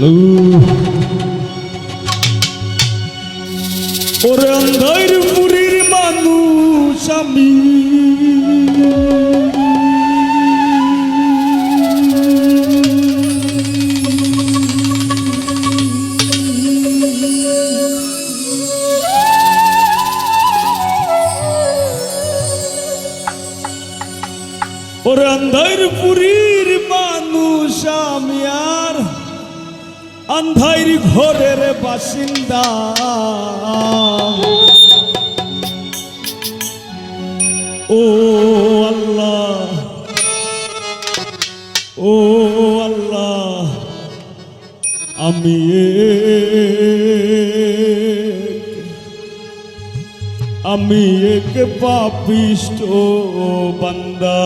ওরে অন্ধার পুরীর মানুষ আমি ওরে অন্ধার পুরীর মানুষ আমি আর অন্ধার ঘরের বাসিন্দা ও আল্লাহ ও আল্লাহ আমি এক পাপিষ্ট বান্দা।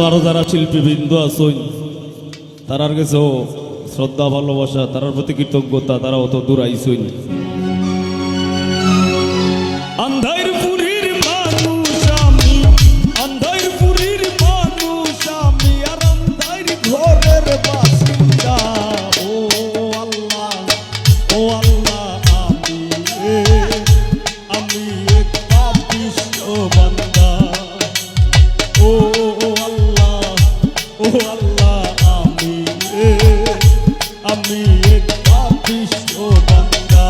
আরো যারা শিল্পীবৃন্দ আছেন তারার কাছে শ্রদ্ধা ভালোবাসা, তারার প্রতি কৃতজ্ঞতা, তারা অত দূর আইসেন। অন্ধার পুরীর মানুষ আমি, অন্ধার পুরীর মানুষ আমি আর অন্ধার ঘরের বাসিন্দা ও আল্লাহ ও আল্লাহ আমি এক পাপিষ্ট বান্দা ও আল্লাহ আমি এক পাপিষ্ট বান্দা।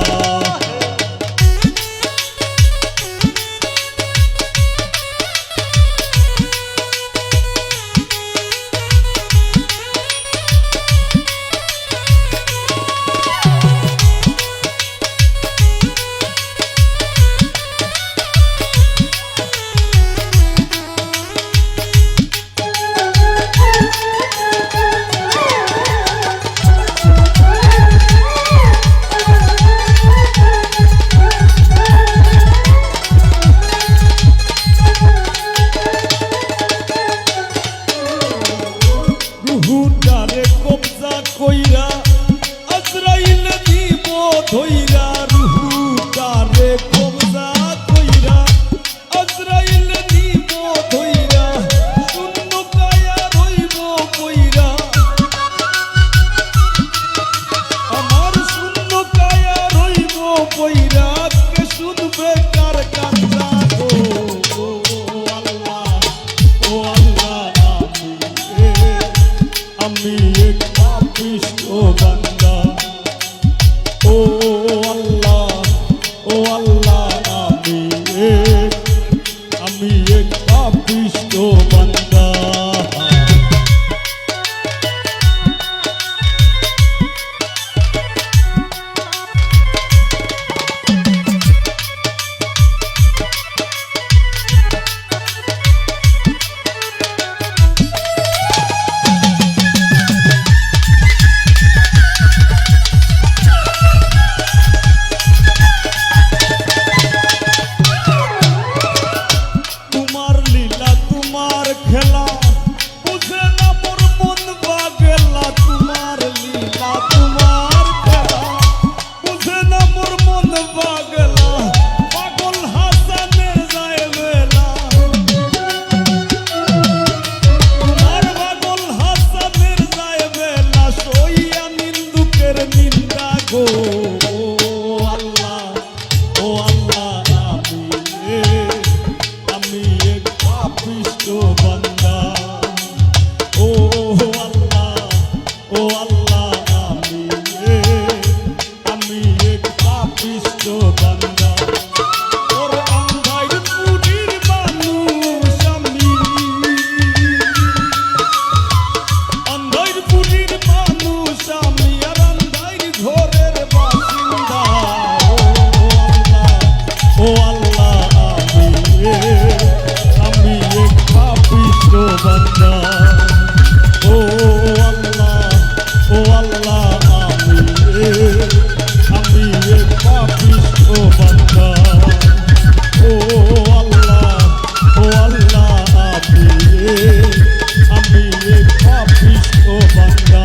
রুহুটারে কবজা কইরা আজরাইল দিব ধইরা, রুহুটারে কবজা কইরা আজরাইল দিব ধইরা, শূন্য কায়া রইব কইরা আমার শূন্য কায়া রইব কইরা, কে শুনবে কার কান্না গো আল্লাহ ও আল্লাহ আমি এক পাপিষ্ট বান্দা ও আল্লাহ আমি এক পাপিষ্ট বান্দা। তোমার লীলা তোমার খেলা বুঝে না মোর মন বাগেলা, তোমার লীলা তোমার খেলা বুঝে না মোর মন বাগেলা, পাগল হাসানের যায় বেলা তোমার পাগল হাসানের যায় বেলা, সইয়া নিন্দুকের নিন্দা গো আল্লাহ ও আল্লাহ আমি এক পাপিষ্ট বান্দা ও আল্লাহ আমি এক পাপিষ্ট বান্দা। ওর অন্ধার পুরীর মানুষ আমি, অন্ধার পুরীর মানুষ আমি আর অন্ধার ঘরের বাসিন্দা ও আল্লাহ আমি এক পাপিষ্ট বান্দা ও আল্লাহ আমি এক পাপিষ্ট বান্দা ও আল্লাহ আমি এক পাপিষ্ট বান্দা,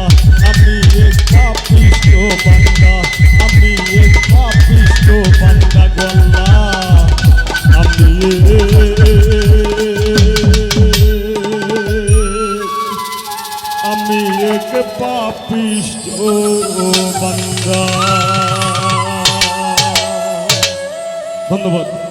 আমি এক পাপিষ্ট বান্দা, আমি এক পাপিষ্ট বান্দা গল্লা আমি আমি এক পাপিষ্ঠ বান্দা। ধন্যবাদ।